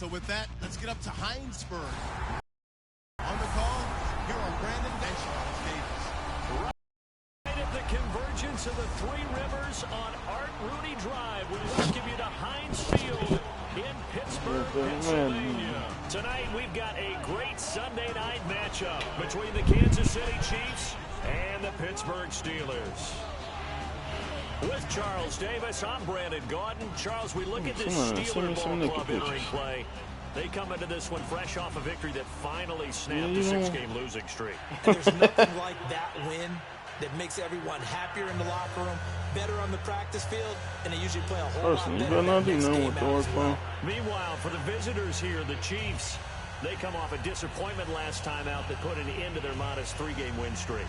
So with that, let's get up to Heinsberg. On the call, here are Brandon and Charles Davis. Right at the convergence of the Three Rivers on Art Rooney Drive, we welcome you to Heinz Field in Pittsburgh, Pennsylvania. Tonight, we've got a great Sunday night matchup between the Kansas City Chiefs and the Pittsburgh Steelers. With Charles Davis, I'm Brandon Gaudin. Charles, we look at this Steeler ball club entering play. They come into this one fresh off a victory that finally snapped a 6-game losing streak. And there's nothing like that win that makes everyone happier in the locker room, better on the practice field, and they usually play a whole lot better next game out as well. Meanwhile, for the visitors here, the Chiefs, they come off a disappointment last time out that put an end to their modest 3-game win streak.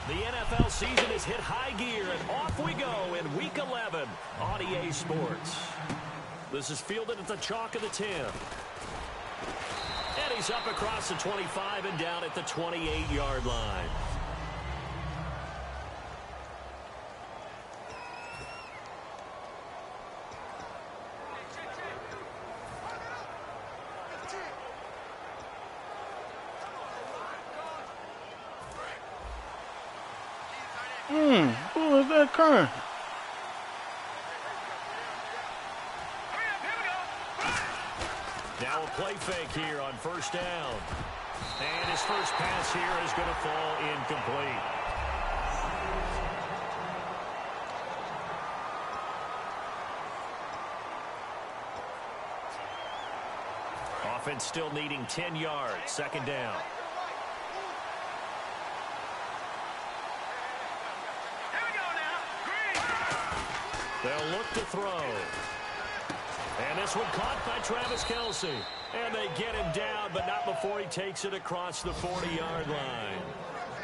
The NFL season has hit high gear, and off we go in Week 11 on EA Sports. This is fielded at the chalk of the 10. And he's up across the 25 and down at the 28-yard line. Who is that current? Now a play fake here on first down. And his first pass here is going to fall incomplete. Offense still needing 10 yards. Second down. They'll look to throw. And this one caught by Travis Kelce. And they get him down, but not before he takes it across the 40-yard line.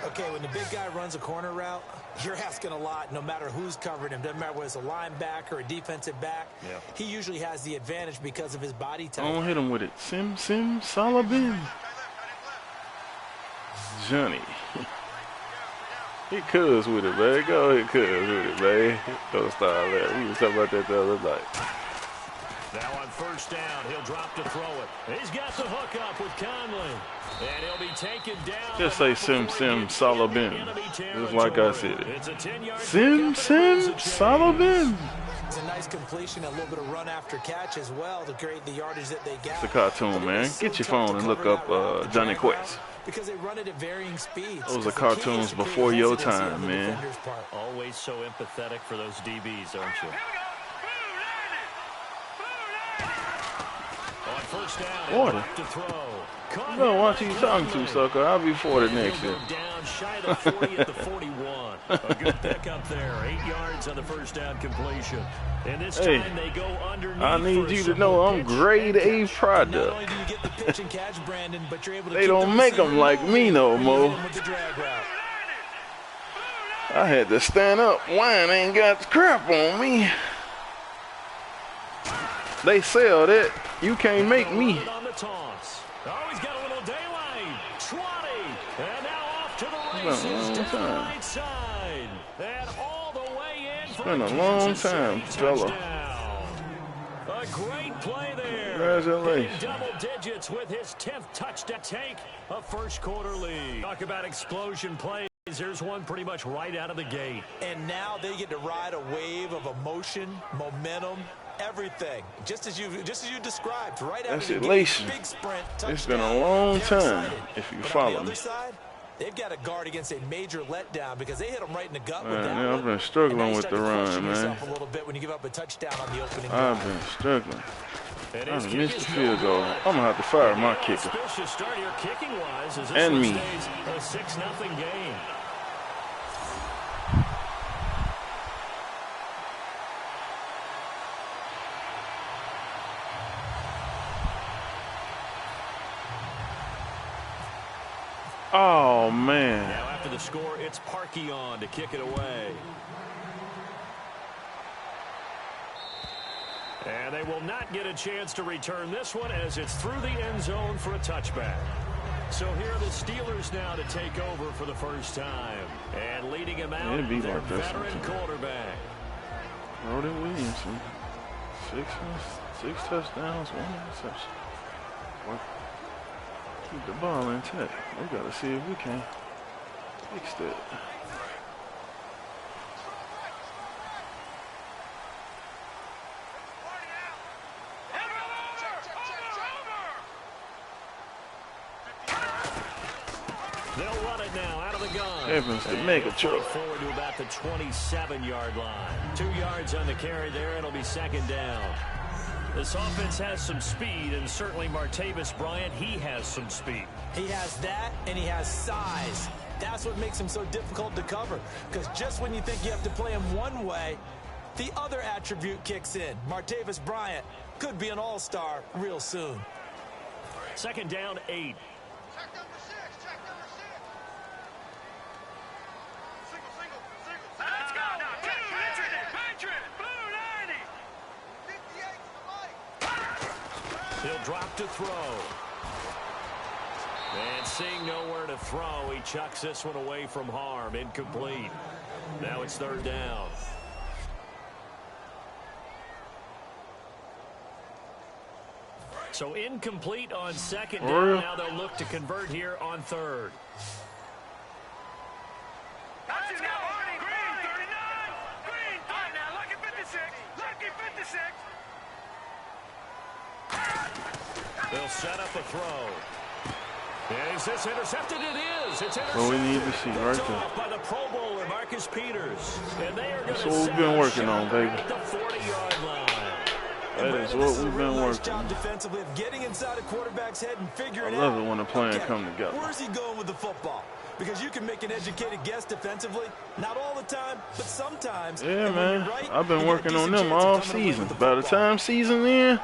Okay, when the big guy runs a corner route, you're asking a lot no matter who's covering him. Doesn't matter whether it's a linebacker or a defensive back. Yeah. He usually has the advantage because of his body type. Don't hit him with it. Simsalabim. Johnny. He cuz with it, man. Go ahead, cuz with it, man. Don't start that. We was talking about that the other night. Now on first down, he'll drop to throw it. He's got the hook up with Conley. And he'll be taken down. Just say Simsalabim. Just like I said it. It's a 10-yard Simsalabim. It's a nice completion, a little bit of run after catch as well to create the yardage that they got. It's a cartoon, man. Get your phone and look up Johnny Quest. Because they run it at varying speeds. Those are cartoons before your time, man. Always so empathetic for those DBs, aren't you? On first down, 40. To throw. You better watch who you talking to, sucker. I'll be 40 next year. Down shy of the 40 at the 41. A good pickup there. 8 yards on the first down completion. And this time they go underneath. I need you to know I'm grade A product. They don't make them like me no more. I had to stand up. Wine ain't got crap on me. They sell that. You can't make me. Oh, he's got a little daylight. 20. And now off to the races down the right side. And all the way in. It's been a long time, fella. A great play there. Congratulations. Double digits with his 10th touchdown. Take a first quarter lead. Talk about explosion plays. Here's one pretty much right out of the gate. And now they get to ride a wave of emotion, momentum, everything, just as you described, right out of the gate. Big sprint. It's been a long time. If you follow me. On the other side, they've got to guard against a major letdown because they hit them right in the gut with that. Yeah, I've been struggling with the run, man. A little bit when you give up a touchdown on the opening I've been struggling. I missed the field goal. I'm gonna have to fire my kicker. And me. A 6-0 game. Oh, man. Now after the score, it's Parkey on to kick it away. And they will not get a chance to return this one as it's through the end zone for a touchback. So here are the Steelers now to take over for the first time. And leading him out, their veteran quarterback. Roden Williamson. 6 touchdowns, 1 interception. Well, keep the ball intact. We gotta see if we can fix that. They'll run it now out of the gun. DeFeNSe make a truck. Forward to about the 27-yard line. 2 yards on the carry there. It'll be second down. This offense has some speed, and certainly Martavis Bryant, he has some speed. He has that, and he has size. That's what makes him so difficult to cover, because just when you think you have to play him one way, the other attribute kicks in. Martavis Bryant could be an all-star real soon. Second down, 8. Check number 6. Check number 6. Single. Let's go now. Patriot. Blue 90. 58 to the right. He'll drop to throw. And seeing nowhere to throw, he chucks this one away from harm. Incomplete. Now it's third down. So incomplete on second down. Now they'll look to convert here on third. Let's go. Green 39. Green 5 now. Lucky 56. Lucky 56. They'll set up a throw. Is this intercepted? It is. It's intercepted. What we need to see right there. By the Pro Bowler, Marcus Peters. And they are going That's to what we've been working on, baby. at the 40-yard line. That is what we've been working job on. defensively of getting inside a quarterback's head and figuring I out. love it when the plan come together. Where's he going with the football? Because you can make an educated guess defensively. Not all the time, but sometimes. Yeah, And when man. you're right, I've been you get a working on decent them chance of all coming away season. with the By the football. time season in,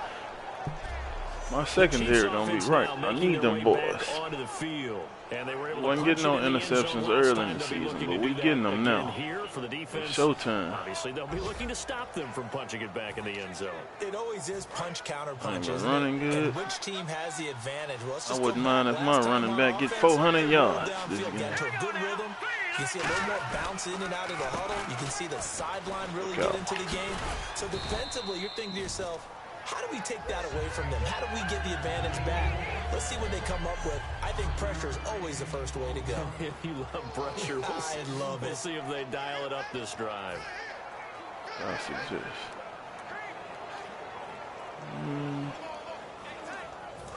my secondary Chiefs gonna be offense right. now I making need their them way back boys. onto the field. And they were able to Wasn't getting punch no it in the end zone interceptions last early time. in the They'll be season, looking but to we do that getting them again now. here for the defense. It's showtime. Obviously, they'll be looking to stop them from punching it back in the end zone. It always is punch counter punch, we're isn't running it? good. And which team has the advantage? Well, let's I just wouldn't go mind back. if my Last time running our back get offense 400 rolled yards downfield, this got game. into a good rhythm. You can see a little more bounce in and out of the huddle. You can see the sideline really Look get out. into the game. So defensively, you're thinking to yourself, how do we take that away from them? How do we get the advantage back? Let's see what they come up with. I think pressure is always the first way to go. You love pressure. I love it. We'll see if they dial it up this drive. I suggest.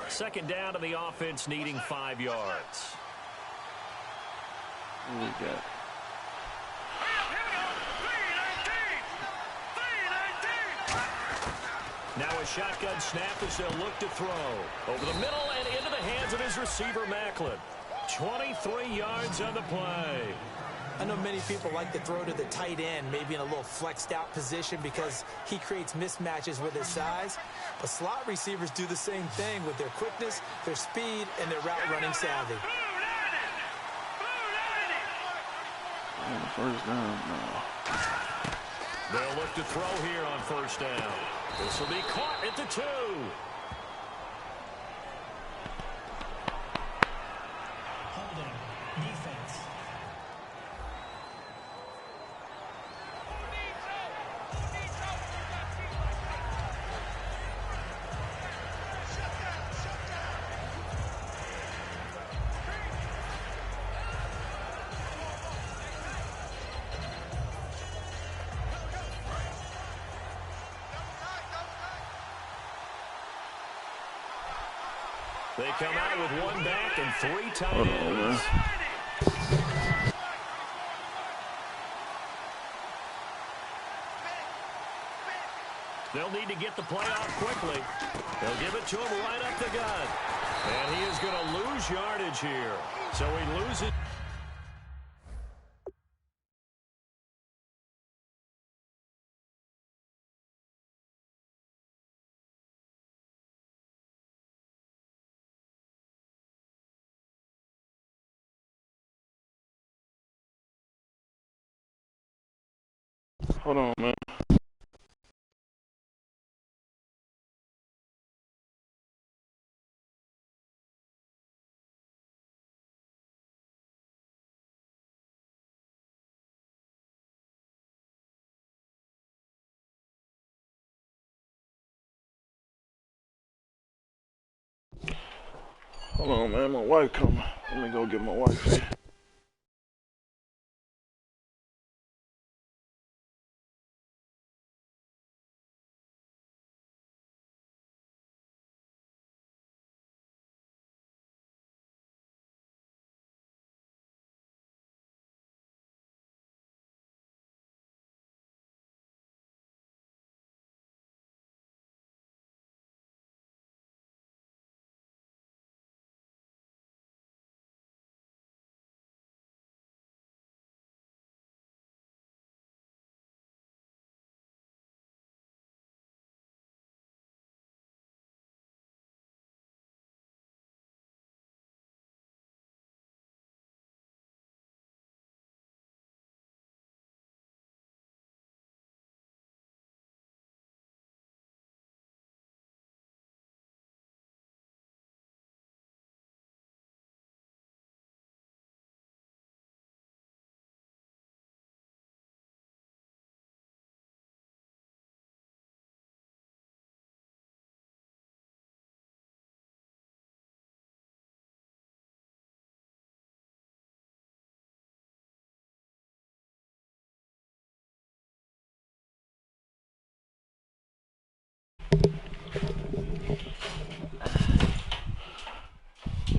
Second down to the offense, needing 5 yards. What we got? Now a shotgun snap as they'll look to throw. Over the middle and into the hands of his receiver, Macklin. 23 yards on the play. I know many people like to throw to the tight end, maybe in a little flexed out position because he creates mismatches with his size. But slot receivers do the same thing with their quickness, their speed, and their route running savvy. First down, no. They'll look to throw here on first down. This will be caught at the 2. Holding, defense. They come out with 1 back and 3 tight Hold on, man. ends. They'll need to get the play off quickly. They'll give it to him right up the gut. And he is going to lose yardage here. So he loses. Hold on, man. Hold on, man. My wife coming. Let me go get my wife here.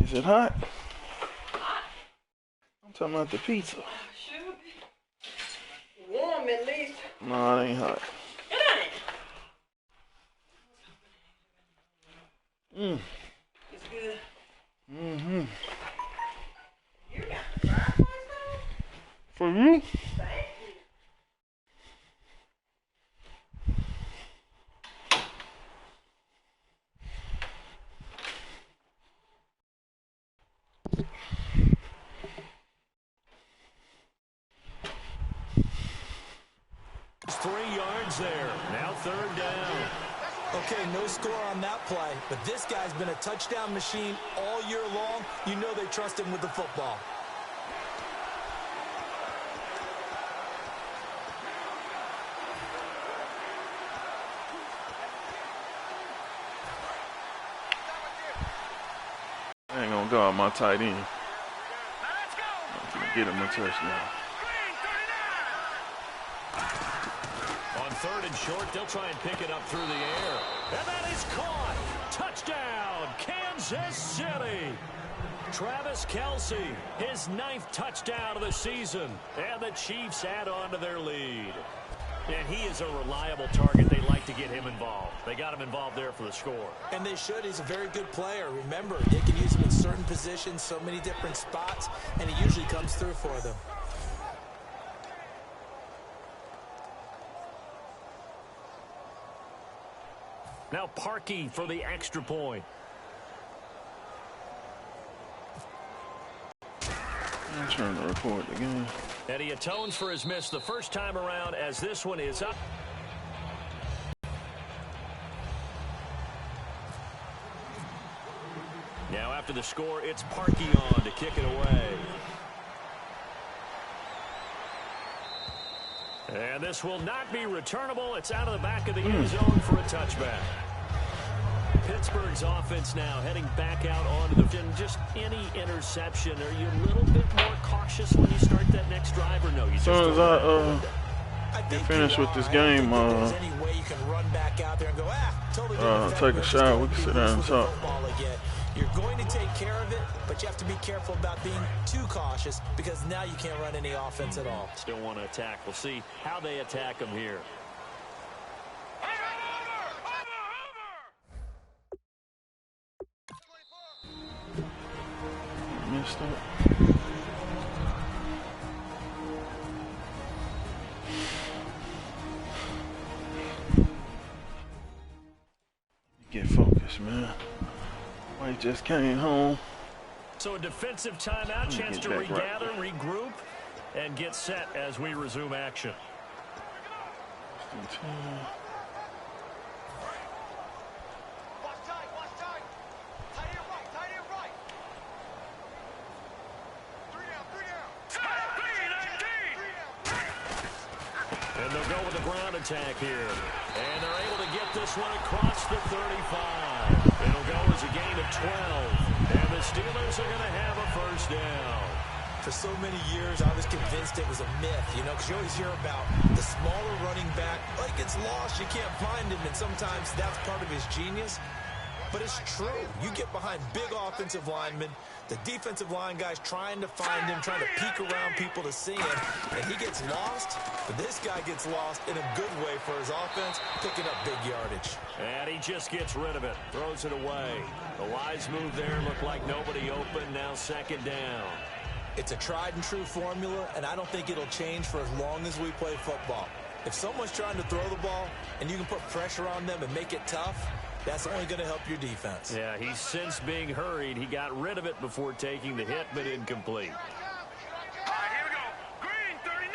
Is it hot? I'm talking about the pizza. Should be warm at least. No, it ain't hot. It's good. Mm-hmm. You got the fireplace on? For you? Thank you. It's 3 yards there. Now 3rd down. Okay, no score on that play, but this guy's been a touchdown machine all year long. You know they trust him with the football. I ain't gonna guard my tight end. Now let's go. I'm gonna get him a touchdown. Green 39. On 3rd and short, they'll try and pick it up through the air. And that is caught. Touchdown, Kansas City. Travis Kelce, his 9th touchdown of the season. And the Chiefs add on to their lead. And he is a reliable target. They like to get him involved. They got him involved there for the score. And they should. He's a very good player. Remember, they can use him in certain positions, so many different spots, and he usually comes through for them. Now Parkey for the extra point. I'm trying to record the game. And he atones for his miss the first time around as this one is up. Now after the score, it's Parkey on to kick it away. And this will not be returnable. It's out of the back of the end zone for a touchback. Pittsburgh's offense now heading back out onto the field. Just any interception. Are you a little bit more cautious when you start that next drive, or no? You As soon as I finish with this game, take a shower, we can sit down and talk. You're going to take care of it, but you have to be careful about being too cautious because now you can't run any offense at all. Still want to attack. We'll see how they attack them here. Messed up. Get focused, man. I just came home. So a defensive timeout, chance to regather, regroup, and get set as we resume action. Watch tight, watch tight. Tight end right. 3 down. And they'll go with the ground attack here. And they're able to get this one across the 35. It'll go as a gain of 12. And the For so many years, I was convinced it was a myth, you know, because you always hear about the smaller running back, like gets lost, you can't find him, and sometimes that's part of his genius. But it's true. You get behind big offensive linemen, the defensive line guys trying to find him, trying to peek around people to see him, and he gets lost. But this guy gets lost in a good way for his offense, picking up big yardage. And he just gets rid of it, throws it away. The wise move there, looked like nobody open, now second down. It's a tried and true formula, and I don't think it'll change for as long as we play football. If someone's trying to throw the ball and you can put pressure on them and make it tough, that's only going to help your defense. Yeah, he's since being hurried. He got rid of it before taking the hit, but incomplete. All right, here we go. Green 39.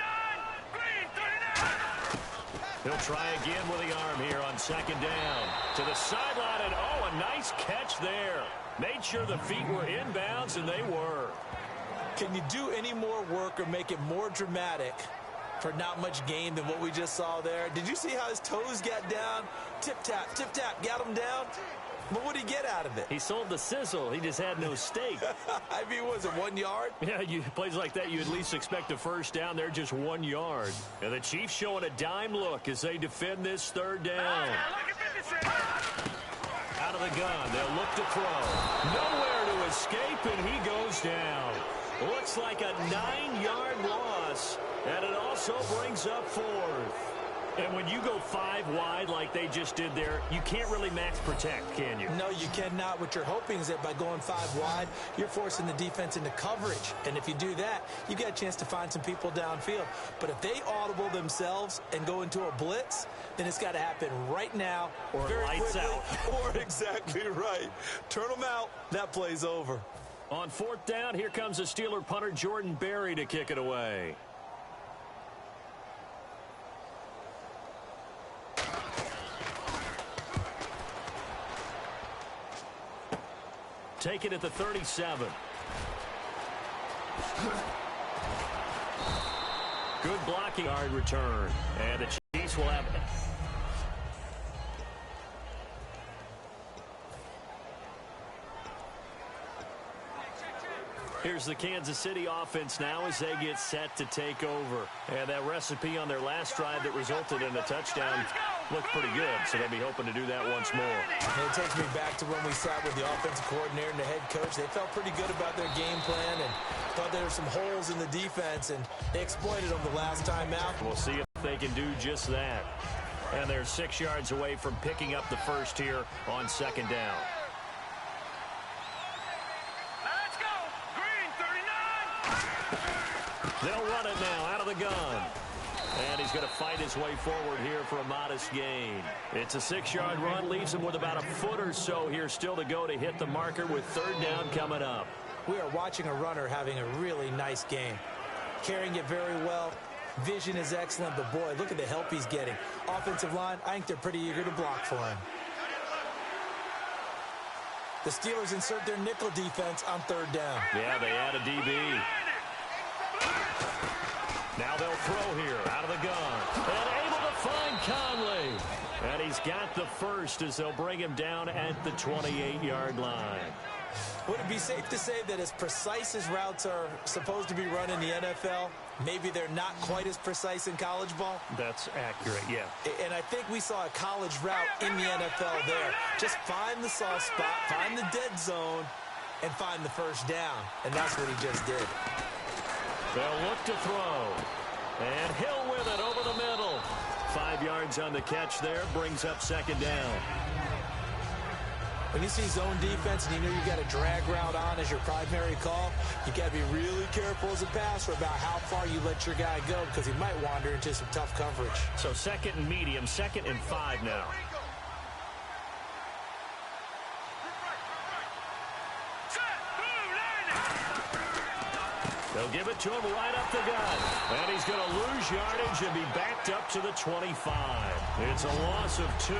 Green 39. He'll try again with the arm here on second down. To the sideline, and oh, a nice catch there. Made sure the feet were inbounds, and they were. Can you do any more work or make it more dramatic for not much gain than what we just saw there? Did you see how his toes got down? Tip-tap, got him down. But what did he get out of it? He sold the sizzle. He just had no steak. I mean, was it 1 yard? Yeah, plays like that, you at least expect a first down. They're just 1 yard. And the Chiefs showing a dime look as they defend this third down. Out of the gun, they'll look to throw. Nowhere to escape, and he goes down. Looks like a 9-yard loss, and it also brings up fourth. And when you go 5 wide like they just did there, you can't really max protect, can you? No, you cannot. What you're hoping is that by going 5 wide, you're forcing the defense into coverage. And if you do that, you get a chance to find some people downfield. But if they audible themselves and go into a blitz, then it's got to happen right now or very lights quickly, out. Or exactly right. Turn them out. That play's over. On fourth down, here comes the Steeler punter Jordan Berry to kick it away. Take it at the 37. Good blocking yard return. And the Chiefs will have it. Here's the Kansas City offense now as they get set to take over. And that recipe on their last drive that resulted in a touchdown looked pretty good, so they'll be hoping to do that once more. And it takes me back to when we sat with the offensive coordinator and the head coach. They felt pretty good about their game plan and thought there were some holes in the defense, and they exploited them the last time out. We'll see if they can do just that. And they're 6 yards away from picking up the first here on second down. They'll run it now out of the gun. And he's going to fight his way forward here for a modest gain. It's a 6-yard run, leaves him with about a foot or so here still to go to hit the marker with third down coming up. We are watching a runner having a really nice game. Carrying it very well. Vision is excellent, but boy, look at the help he's getting. Offensive line, I think they're pretty eager to block for him. The Steelers insert their nickel defense on third down. Yeah, they add a DB. Now they'll throw here out of the gun. And able to find Conley. And he's got the first as they'll bring him down at the 28-yard line. Would it be safe to say that as precise as routes are supposed to be run in the NFL, maybe they're not quite as precise in college ball? That's accurate, yeah. And I think we saw a college route in the NFL there. Just find the soft spot, find the dead zone, and find the first down. And that's what he just did. They'll look to throw. And Hill with it over the middle. 5 yards on the catch there, brings up second down. When you see zone defense and you know you've got a drag route on as your primary call, you got to be really careful as a passer about how far you let your guy go because he might wander into some tough coverage. So second and medium, 2nd and 5 now. They'll give it to him right up the gut. And he's going to lose yardage and be backed up to the 25. It's a loss of 2.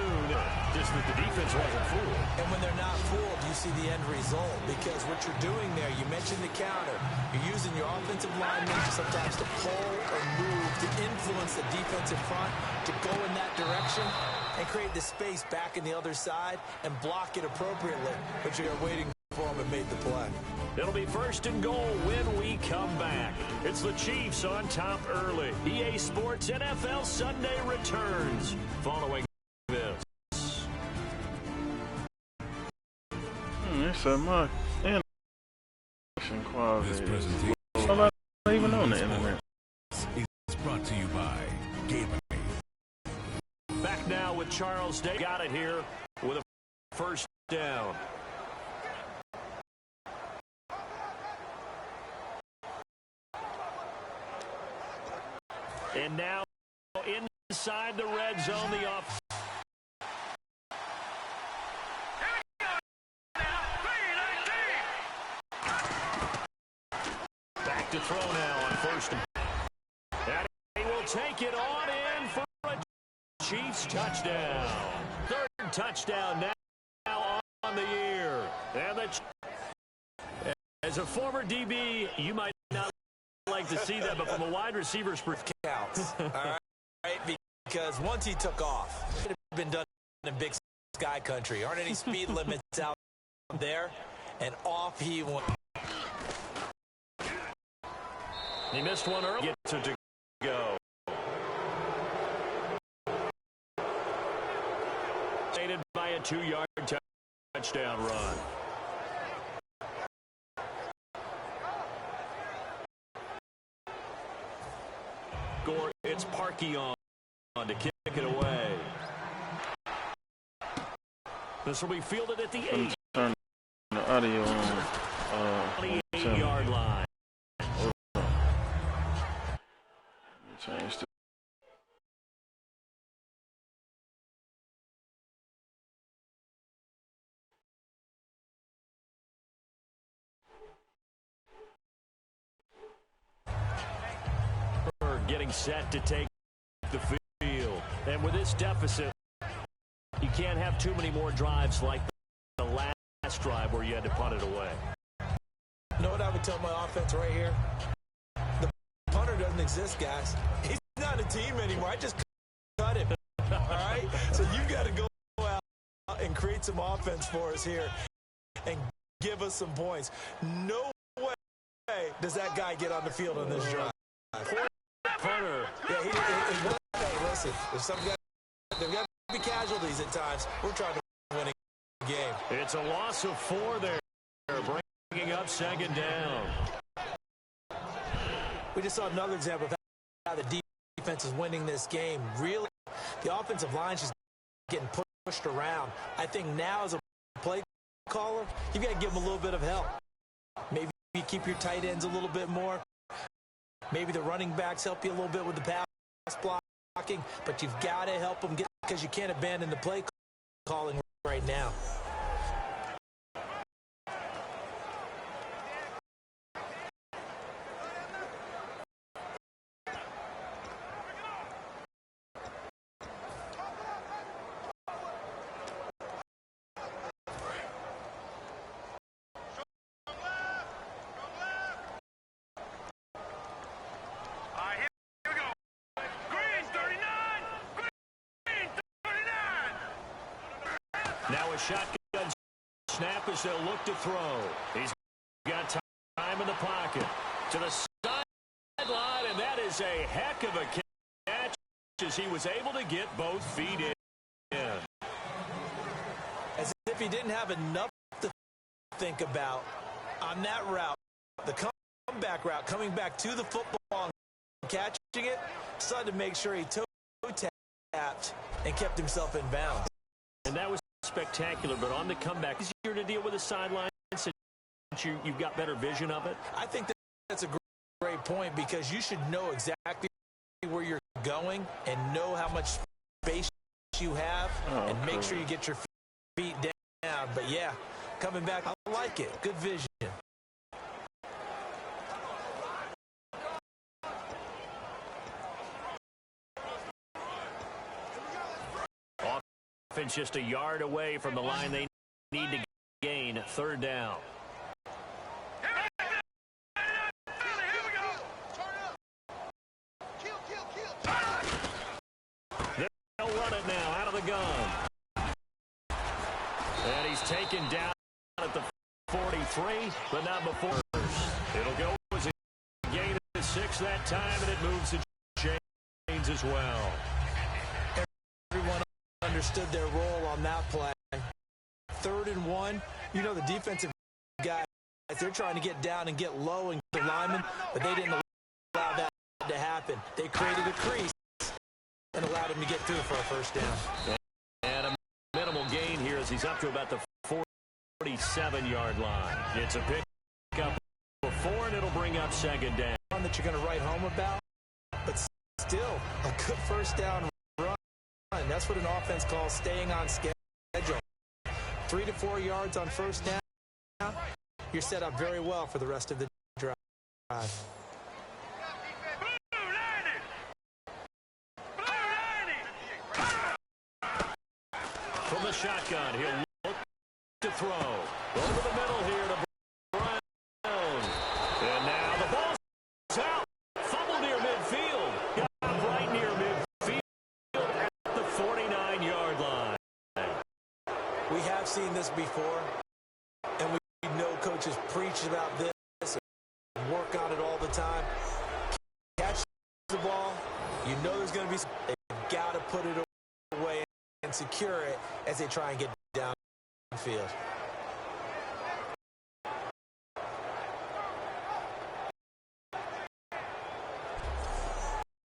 Just that the defense wasn't fooled. And when they're not fooled, you see the end result. Because what you're doing there, you mentioned the counter. You're using your offensive linemen sometimes to pull or move, to influence the defensive front, to go in that direction and create the space back in the other side and block it appropriately. But you're waiting for them and made the play. It'll be 1st and goal when we come back. It's the Chiefs on top early. EA Sports NFL Sunday returns following this. It's my animation quality. This presentation is not even on the internet. It's brought to you by Gamer. Back now with Charles Day. Got it here with a 1st down. And now inside the red zone, the off. Back to throw now on 1st and. And he will take it on in for a Chiefs touchdown. 3rd touchdown now on the year. And as a former DB, you might not like to see that, but from a wide receiver's perspective. Counts. All right, because once he took off, it had been done in big sky country. Aren't any speed limits out there? And off he went. He missed one early. Gets it to go. Aided by a 2-yard touchdown run. Gore, it's Parkey on to kick it away. This will be fielded at the 8. Turn the audio on. 28-yard line. Change the getting set to take the field. And with this deficit, you can't have too many more drives like the last drive where you had to punt it away. You know what I would tell my offense right here? The punter doesn't exist, guys. He's not a team anymore. I just cut him. All right? So you got to go out and create some offense for us here and give us some points. No way does that guy get on the field on this drive. Punter. Yeah, hey, listen, if some guys, there got to be casualties at times. We're trying to win a game. It's a loss of 4 there, bringing up 2nd down. We just saw another example of how the defense is winning this game. Really, the offensive line's just getting pushed around. I think now as a play caller, you got to give them a little bit of help. Maybe you keep your tight ends a little bit more. Maybe the running backs help you a little bit with the pass blocking, but you've got to help them get because you can't abandon the play calling right now. Now a shotgun snap as they'll look to throw. He's got time in the pocket. To the sideline, and that is a heck of a catch as he was able to get both feet in. As if he didn't have enough to think about on that route, the comeback route, coming back to the football and catching it, decided to make sure he toe-tapped and kept himself in bounds. And that was spectacular, but on the comeback, is easier to deal with the sideline since you've got better vision of it? I think that's a great point because you should know exactly where you're going and know how much space you have and make sure you get your feet down. But, yeah, coming back, I like it. Good vision. Offense just a yard away from the line they need to gain. 3rd down. They'll run it now out of the gun. And he's taken down at the 43. 3, but not before. It'll go as a gain of 6 that time, and it moves the chains as well. Everyone understood their role on that play. 3rd and 1. You know the defensive guys, they're trying to get down and get low and get the linemen, but they didn't allow that to happen. They created a crease and allowed him to get through for a first down. And a minimal gain here as he's up to about the 47-yard line. It's a pick-up for 4, and it'll bring up 2nd down. One that you're going to write home about, but still a good first down run. That's what an offense calls staying on schedule. 3 to 4 yards on first down. You're set up very well for the rest of the drive. From the shotgun, he'll look to throw. Over the middle here to Brown. And now the ball's out. Fumble near midfield. Got right near midfield at the 49-yard line. We have seen this before, and we know coaches preach about this and work on it all the time. Catch the ball, you know there's going to be some. They've got to put it away and secure it as they try and get downfield.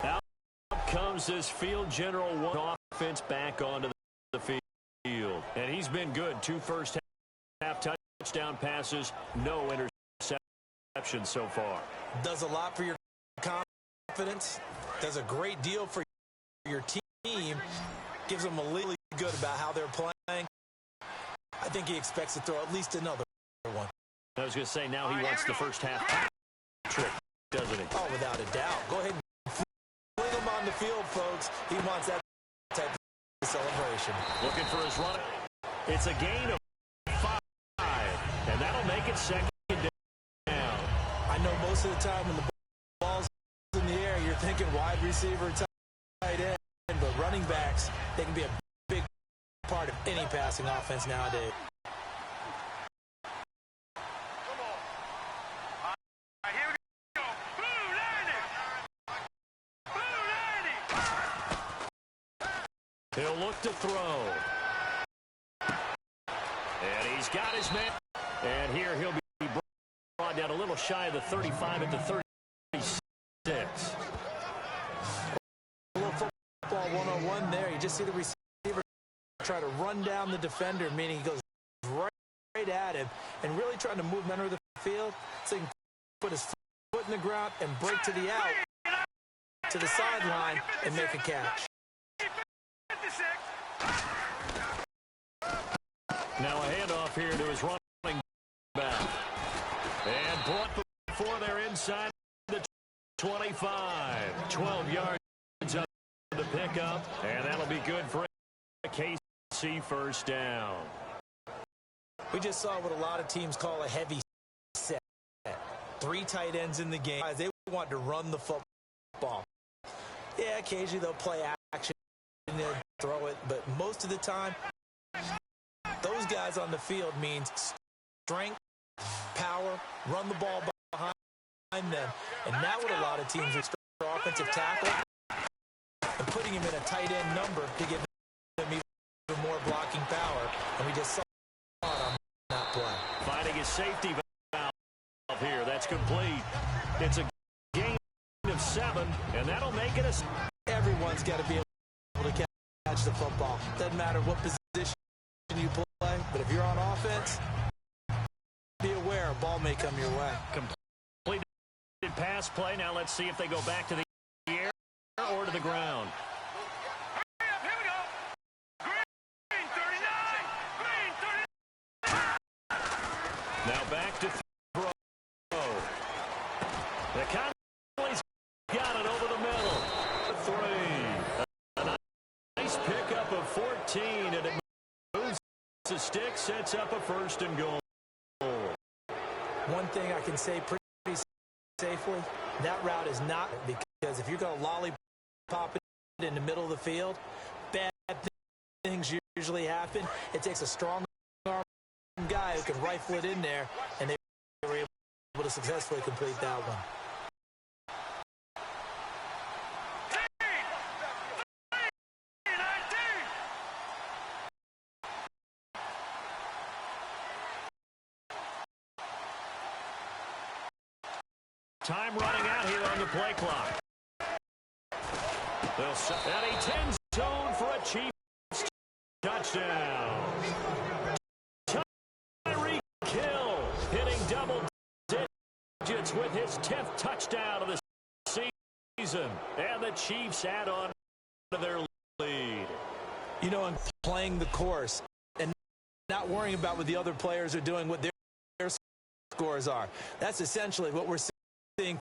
Out comes this field general one offense back onto the field. And he's been good. 2 first-half touchdown passes, no interceptions so far. Does a lot for your confidence. Does a great deal for your team. Gives them a really good about how they're playing. I think he expects to throw at least another one. I was going to say, now he wants the first-half trick, doesn't he? Oh, without a doubt. Go ahead and fling him on the field, folks. He wants that type of celebration. Looking for his run. It's a gain of 5, and that'll make it 2nd down. I know most of the time when the ball's in the air, you're thinking wide receiver, tight end, but running backs, they can be a big part of any passing offense nowadays. He'll look to throw. And he's got his man. And here he'll be brought down a little shy of the 35 at the 36. A little football one-on-one there. You just see the receiver try to run down the defender, meaning he goes right at him and really trying to move him under the field so he can put his foot in the ground and break to the out, to the sideline, and make a catch. Now a handoff here to his running back. And brought before they're inside the 25. 12 yards up the pickup. And that'll be good for a KC first down. We just saw what a lot of teams call a heavy set. 3 tight ends in the game. They want to run the football. Yeah, occasionally they'll play action and they'll throw it, but most of the time, those guys on the field means strength, power, run the ball behind them. And now what a lot of teams are offensive tackle and putting him in a tight end number to give them even more blocking power. And we just saw it on that play. Finding his safety valve here. That's complete. It's a gain of 7, and that'll make it a... Everyone's got to be able to catch the football. Doesn't matter what position you play, but if you're on offense, be aware a ball may come your way. Completed pass play. Now let's see if they go back to the air or to the ground. Here we go. Green 39. Green 39. Now back to throw. The Conley's got it over the middle. 3. A nice pickup of 14, and it moves the stick, sets up a 1st and goal. One thing I can say pretty safely, that route is not, because if you're going to lollipop it in the middle of the field, bad things usually happen. It takes a strong arm guy who can rifle it in there, and they were able to successfully complete that one. Time running out here on the play clock. They'll set at a 10 zone for a Chiefs touchdown. Tyreek Hill hitting double digits with his 10th touchdown of the season. And the Chiefs add on to their lead. You know, and playing the course and not worrying about what the other players are doing, what their scores are. That's essentially what we're seeing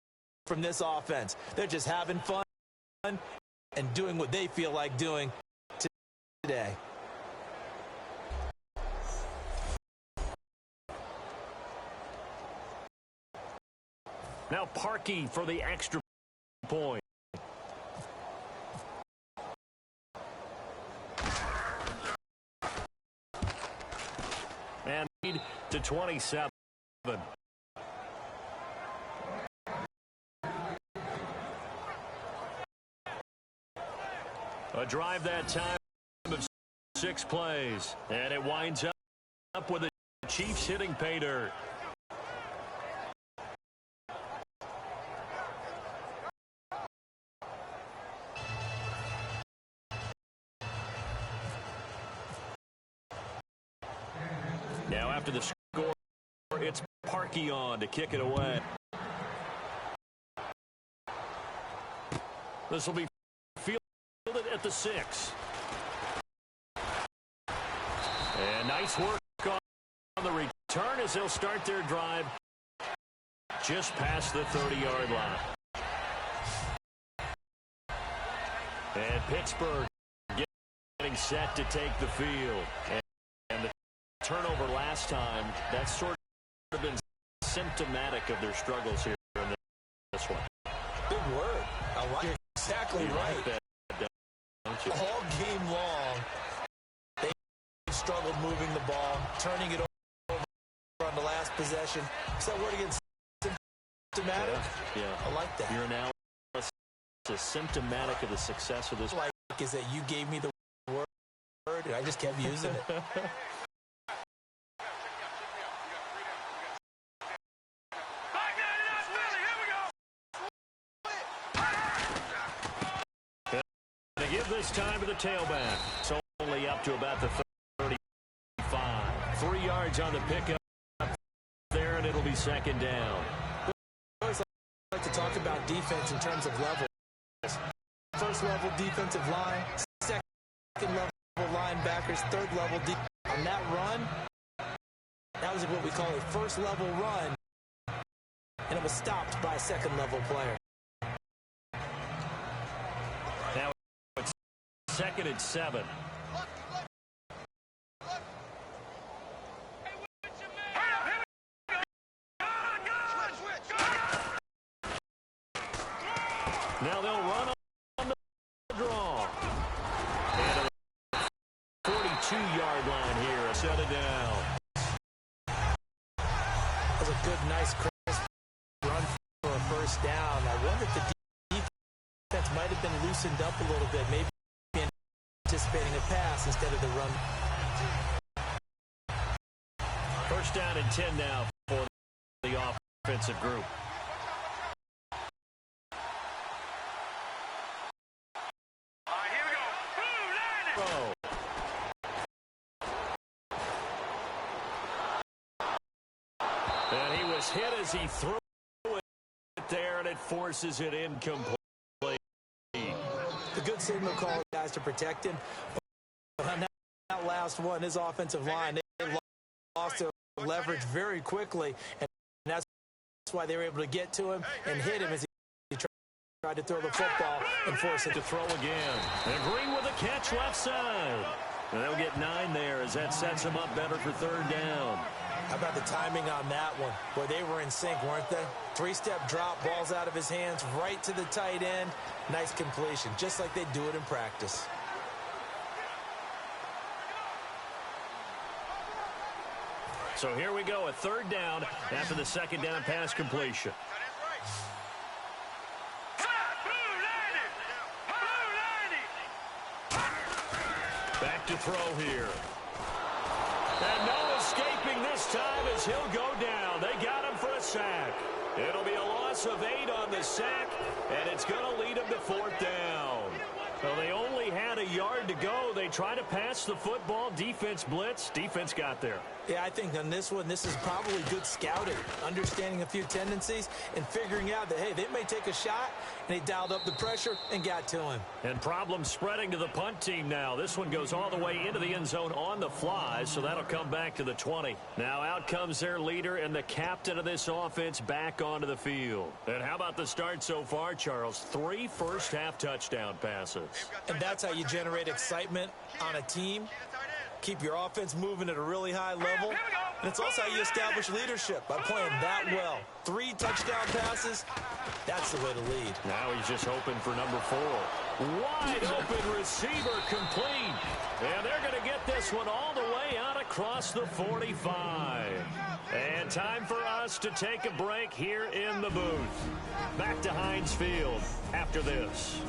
from this offense. They're just having fun and doing what they feel like doing today. Now Parkey for the extra point. And lead to 27. A drive that time of 6 plays. And it winds up with the Chiefs hitting pay dirt. Now after the score, it's Parkey on to kick it away. This will be fielded at the 6. And nice work on the return as they'll start their drive just past the 30-yard line. And Pittsburgh getting set to take the field. And the turnover last time, that's sort of been symptomatic of their struggles here in this one. Big word. I like it. Exactly right. That, don't you? All game long, they struggled moving the ball, turning it over on the last possession. Is that word again symptomatic? Yeah. I like that. Your analysis is symptomatic of the success of this. Like is that you gave me the word and I just kept using it. This time to the tailback. It's only up to about the 35. 3 yards on the pickup there, and it'll be second down. I always like to talk about defense in terms of levels. First level defensive line, second level linebackers, third level defense. On that run, that was what we call a first level run, and it was stopped by a second level player. Second and 7. Now they'll run on the draw. And a 42-yard line here. Set it down. That was a good, nice, crisp run for a first down. I wonder if the defense might have been loosened up a little bit. Maybe anticipating a pass instead of the run. First down and 10 now for the offensive group. All right, here we go. And he was hit as he threw it there, and it forces it incomplete. The good signal call, guys, to protect him. But on that last one, his offensive line, they lost their leverage very quickly, and that's why they were able to get to him and hit him as he tried to throw the football and force it to throw again. And Green with a catch left side. And they'll get 9 there as that sets him up better for third down. How about the timing on that one? Boy, they were in sync, weren't they? 3-step drop, balls out of his hands, right to the tight end. Nice completion, just like they do it in practice. So here we go, a third down after the second down pass completion. Back to throw here. And no escaping this time as he'll go down. They got him for a sack. It'll be a loss of 8 on the sack, and it's going to lead him to fourth down. Well, they only had a yard to go. They try to pass the football. Defense blitz. Defense got there. Yeah, I think on this one, this is probably good scouting, understanding a few tendencies, and figuring out that, hey, they may take a shot, and they dialed up the pressure and got to him. And problems spreading to the punt team now. This one goes all the way into the end zone on the fly, so that'll come back to the 20. Now out comes their leader and the captain of this offense back onto the field. And how about the start so far, Charles? 3 first-half touchdown passes. And that's how you generate excitement on a team. Keep your offense moving at a really high level. And it's also how you establish leadership, by playing that well. 3 touchdown passes, that's the way to lead. Now he's just hoping for number 4. Wide open receiver complete. And they're going to get this one all the way out across the 45. And time for us to take a break here in the booth. Back to Heinz Field after this.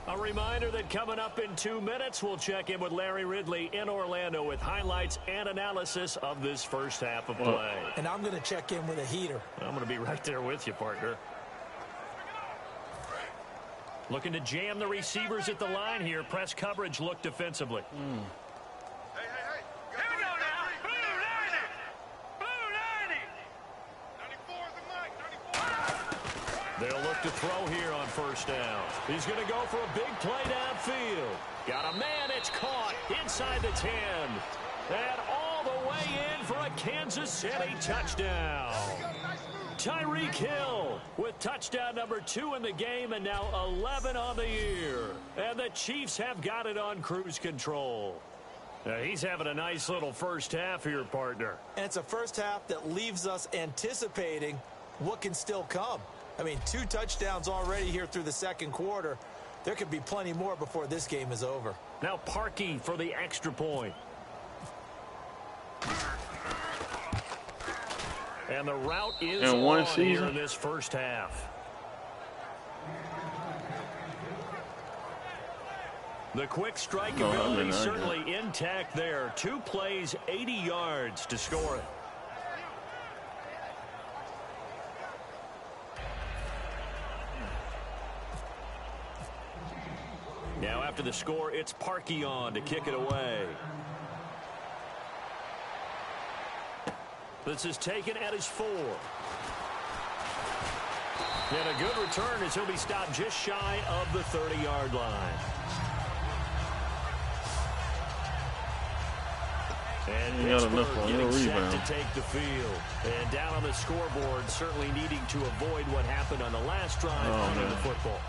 A reminder that coming up in 2 minutes, we'll check in with Larry Ridley in Orlando with highlights and analysis of this first half of play. And I'm going to check in with a heater. I'm going to be right there with you, partner. Looking to jam the receivers at the line here. Press coverage look defensively. They'll look to throw here on first down. He's going to go for a big play downfield. Got a man, it's caught inside the 10. And all the way in for a Kansas City touchdown. Tyreek Hill with touchdown number 2 in the game and now 11 on the year. And the Chiefs have got it on cruise control. Now he's having a nice little first half here, partner. And it's a first half that leaves us anticipating what can still come. I mean, 2 touchdowns already here through the second quarter. There could be plenty more before this game is over. Now Parkey for the extra point. And the route is on here in this first half. The quick strike ability certainly intact there. 2 plays, 80 yards to score it. Now after the score, it's Parkey on to kick it away. This is taken at his 4. And a good return as he'll be stopped just shy of the 30-yard line. And Pittsburgh getting set to take the field. And down on the scoreboard, certainly needing to avoid what happened on the last drive of the football.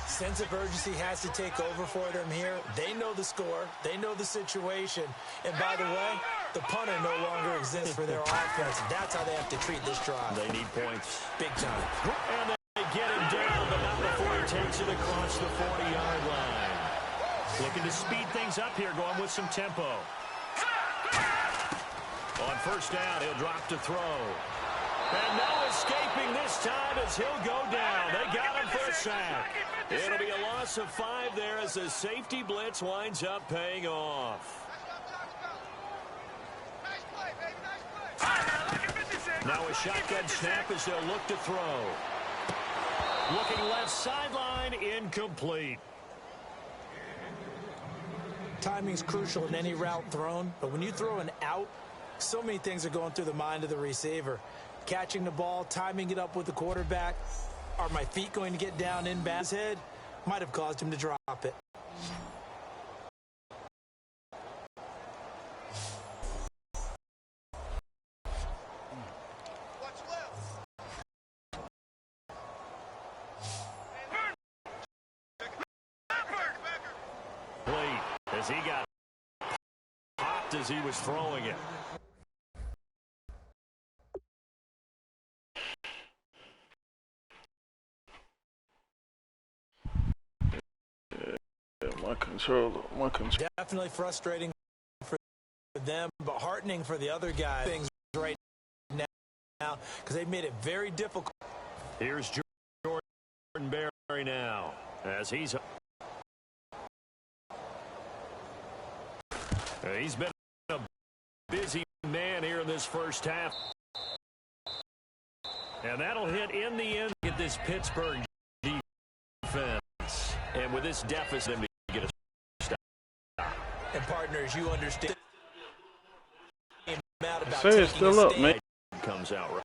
Sense of urgency has to take over for them here. They know the score. They know the situation. And by the way, the punter no longer exists for their offense. That's how they have to treat this drive. They need points. Big time. And they get him down, but not before he takes it across the 40-yard line. Looking to speed things up here, going with some tempo. On first down, he'll drop to throw. And no escaping this time as he'll go down. They got him for a sack. It'll be a loss of 5 there as the safety blitz winds up paying off. Now a shotgun snap as they'll look to throw. Looking left sideline, incomplete. Timing's crucial in any route thrown, but when you throw an out, so many things are going through the mind of the receiver. Catching the ball, timing it up with the quarterback. Are my feet going to get down in his head? Might have caused him to drop it. as he got popped as he was throwing it. My controller. Definitely frustrating for them, but heartening for the other guys. Things right now because they've made it very difficult. Here's Jordan Berry now as he's been a busy man here in this first half. And that'll hit in the end at this Pittsburgh defense. And with this deficit, to get a stop. And partners, you understand. Say it's still up, man. Comes out right.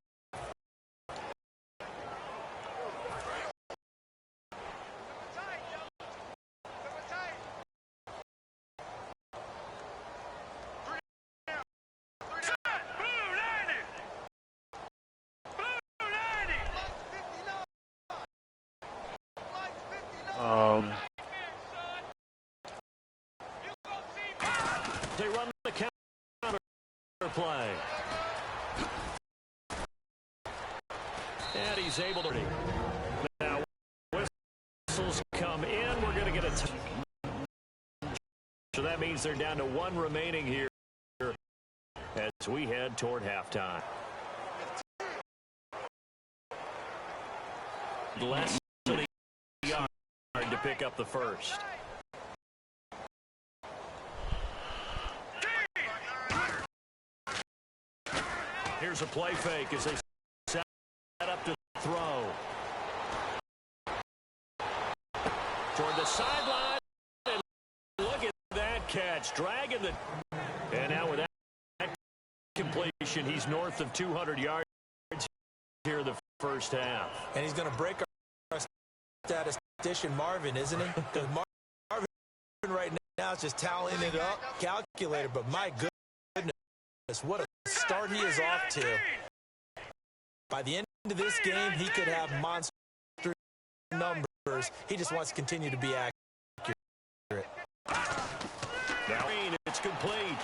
They run the counter play. And he's able to. Now, whistles come in. We're going to get a touch. So that means they're down to one remaining here as we head toward halftime. Less than a yard to pick up the first. Here's a play fake as they set up to throw. Toward the sideline. And look at that catch. Dragging the... And now with that completion, he's north of 200 yards here in the first half. And he's going to break our statistician Marvin, isn't he? Because Marvin right now is just tallying it up, calculator, but my goodness, what a start he is off to. By the end of this game, he could have monster numbers. He just wants to continue to be accurate. Now it's complete.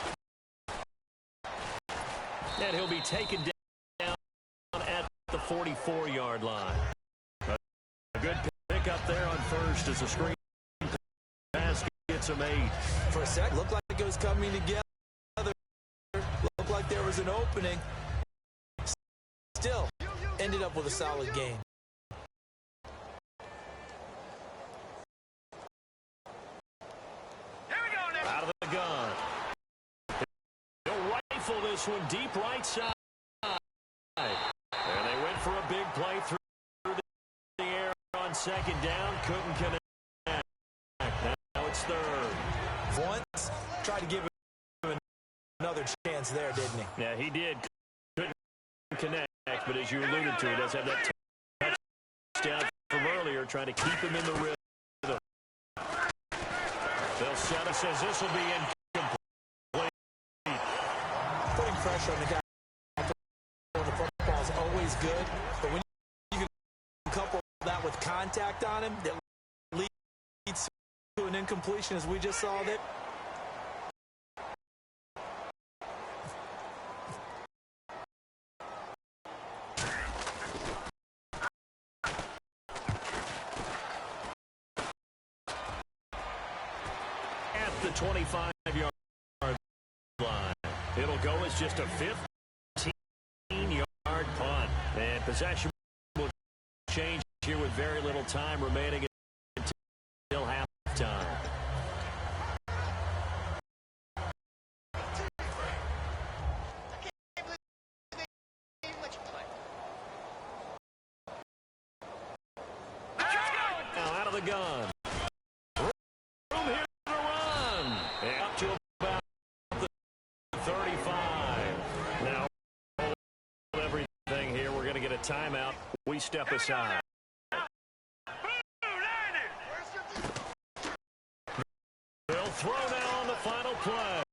And he'll be taken down at the 44-yard line. A good pick up there on first as the screen pass gets him 8. For a sec, looked like it was coming together. Looked like there was an opening. Still ended up with a solid game. Out of the gun. He'll rifle this one deep right side. And they went for a big play through the air on second down. Couldn't connect. Now it's third. Once tried to give him another chance there, didn't he? Yeah, he did. Couldn't connect, but as you alluded to, he does have that touchdown from earlier, trying to keep him in the rhythm. Bill Setta says this will be incomplete. Putting pressure on the guy when the football is always good, but when you can couple that with contact on him, that leads to an incompletion, as we just saw that. The 25-yard line. It'll go as just a 15-yard punt. And possession will change here with very little time remaining until halftime. Now out of the gun. Timeout. We step aside. They'll throw now on the final play.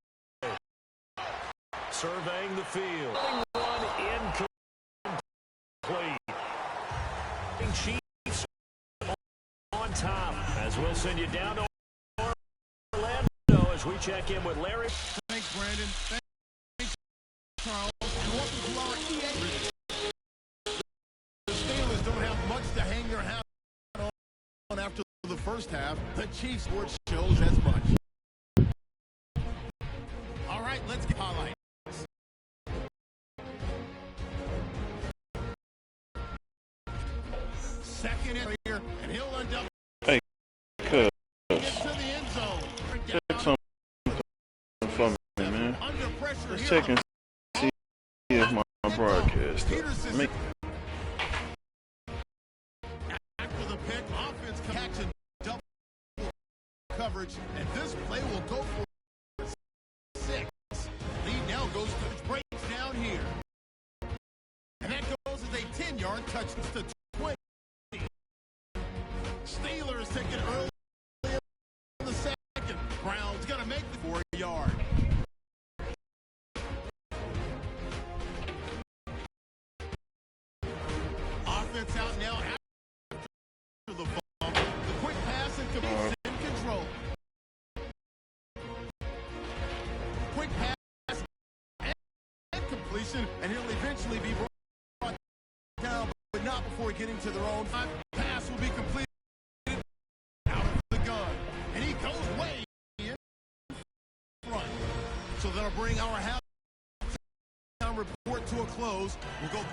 Surveying the field. One incomplete. Chiefs on top as we'll send you down to Orlando as we check in with Larry. Thanks, Brandon. Thanks, Charles. And welcome to our EA. The Steelers don't have much to hang their hat on after the first half. The Chiefs scored shows as much. All right, let's get highlights. Second in here, and he'll end up. Hey, cuz. Gets to the end zone. Check something for me, man. Under pressure Let's here. check and see if my broadcast. Make After the pick, offense catching double coverage, and this play will go for 6. Lead now goes to breaks down here. And that goes as a 10-yard touchdown to 20. Steelers take it early in the second. Brown's going to make the 4-yard. Offense out now after the ball. The quick pass and complete in control. Quick pass and completion, and he'll eventually be brought down, but not before getting to their own 5. Pass will be completed out of the gun, and he goes way in front. So that'll bring our halftime report to a close. We'll go